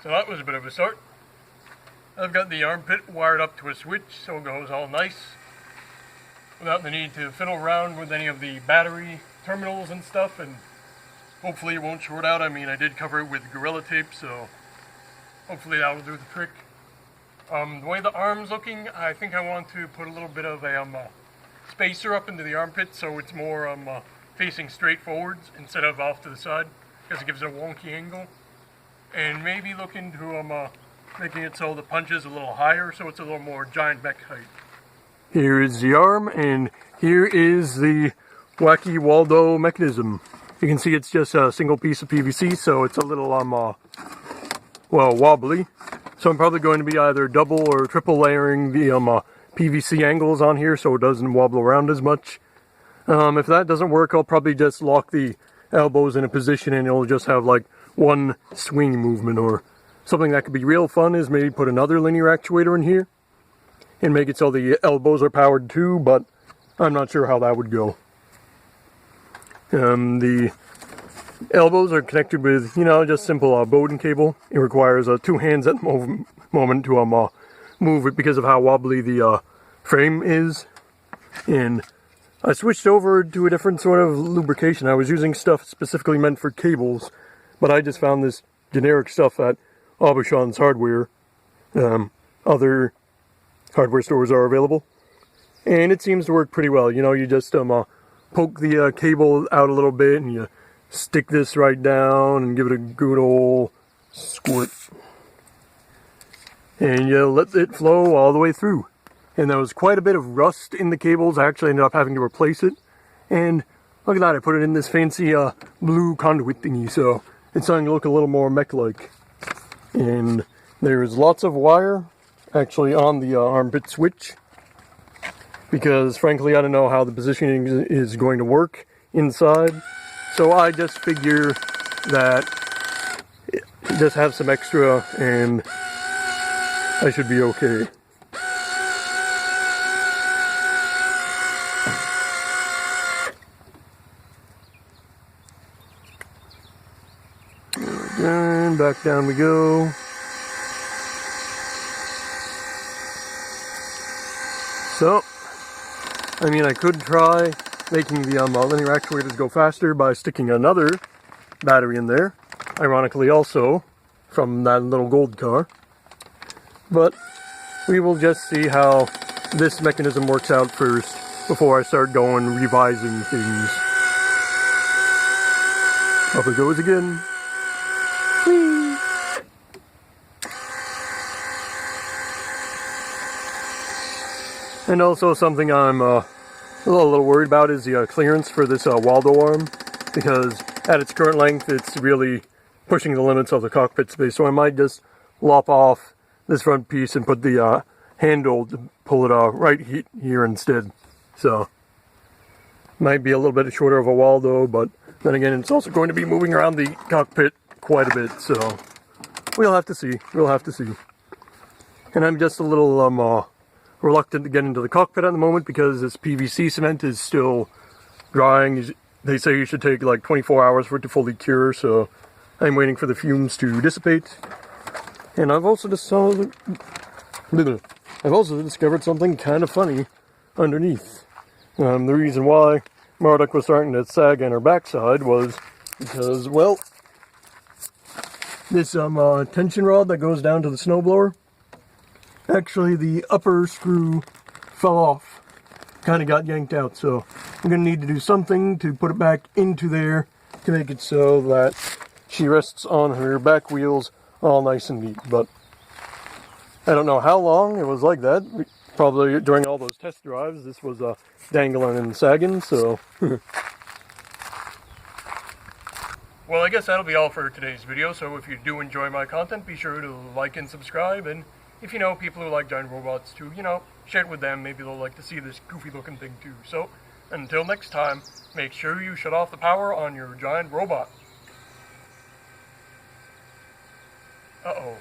So that was a bit of a start. I've got the armpit wired up to a switch so it goes all nice without the need to fiddle around with any of the battery terminals and stuff, and hopefully it won't short out. I mean, I did cover it with Gorilla Tape, so hopefully that will do the trick. The way the arm's looking, I think I want to put a little bit of a spacer up into the armpit so it's more facing straight forwards instead of off to the side, because it gives it a wonky angle. And maybe look into making it so the punch is a little higher so it's a little more giant mech height. Here is the arm, and here is the wacky Waldo mechanism. You can see it's just a single piece of PVC, so it's a little well, wobbly. So I'm probably going to be either double or triple layering the PVC angles on here so it doesn't wobble around as much. If that doesn't work, I'll probably just lock the elbows in a position and it'll just have like one swing movement. Or something that could be real fun is maybe put another linear actuator in here and make it so the elbows are powered too, but I'm not sure how that would go. The elbows are connected with, just simple Bowden cable. It requires two hands at the moment to move it because of how wobbly the frame is. And I switched over to a different sort of lubrication. I was using stuff specifically meant for cables, but I just found this generic stuff at Aubuchon's Hardware. Other hardware stores are available, and it seems to work pretty well. You just poke the cable out a little bit and you stick this right down and give it a good old squirt, and you let it flow all the way through. And there was quite a bit of rust in the cables. I actually ended up having to replace it, and look at that, I put it in this fancy blue conduit thingy, so it's starting to look a little more mech-like. And there's lots of wire actually on the armpit switch, because frankly I don't know how the positioning is going to work inside. So I just figure that just have some extra and I should be okay. And back down we go. So, I mean, I could try making the linear actuators go faster by sticking another battery in there, ironically also from that little gold car. But we will just see how this mechanism works out first before I start going revising things. Up it goes again. Whee! And also something I'm a little worried about is the clearance for this Waldo arm, because at its current length it's really pushing the limits of the cockpit space, so I might just lop off this front piece and put the handle to pull it right here instead. So might be a little bit shorter of a Waldo, but then again it's also going to be moving around the cockpit quite a bit, so we'll have to see. And I'm just a little reluctant to get into the cockpit at the moment because this PVC cement is still drying. They say you should take like 24 hours for it to fully cure, so I'm waiting for the fumes to dissipate. And I've also discovered something kind of funny underneath. The reason why Marduk was starting to sag on her backside was because, well, this tension rod that goes down to the snowblower, actually the upper screw fell off, kind of got yanked out, so I'm going to need to do something to put it back into there to make it so that she rests on her back wheels all nice and neat. But I don't know how long it was like that. Probably during all those test drives this was dangling and sagging, so well, I guess that'll be all for today's video. So if you do enjoy my content, be sure to like and subscribe, and if you know people who like giant robots too, share it with them. Maybe they'll like to see this goofy looking thing too. So until next time, make sure you shut off the power on your giant robot. Uh-oh.